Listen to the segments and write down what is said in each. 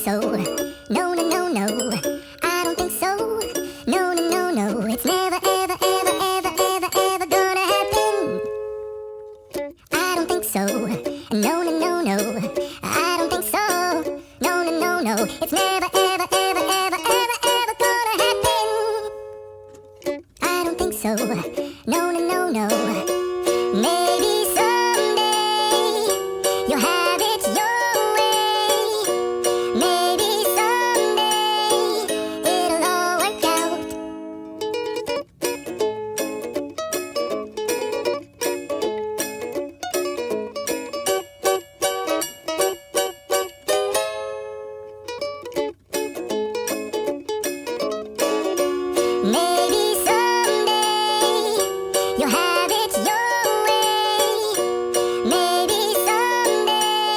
so. No, no, no, no. I don't think so. No, no, no, no. It's never, ever, ever, ever, ever, ever gonna happen. I don't think so. No, no, no, no. I don't think so. No, no, no, no. It's never, ever, ever, ever, ever, ever gonna happen. I don't think so. No, no, no, no. Maybe someday you'll have it your way. Maybe someday it'll all work out. Maybe someday you'll have it your way. Maybe someday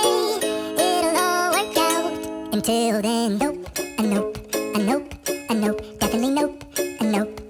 it'll all work out. Until then, nope, a nope, a nope, a nope, definitely nope, a nope.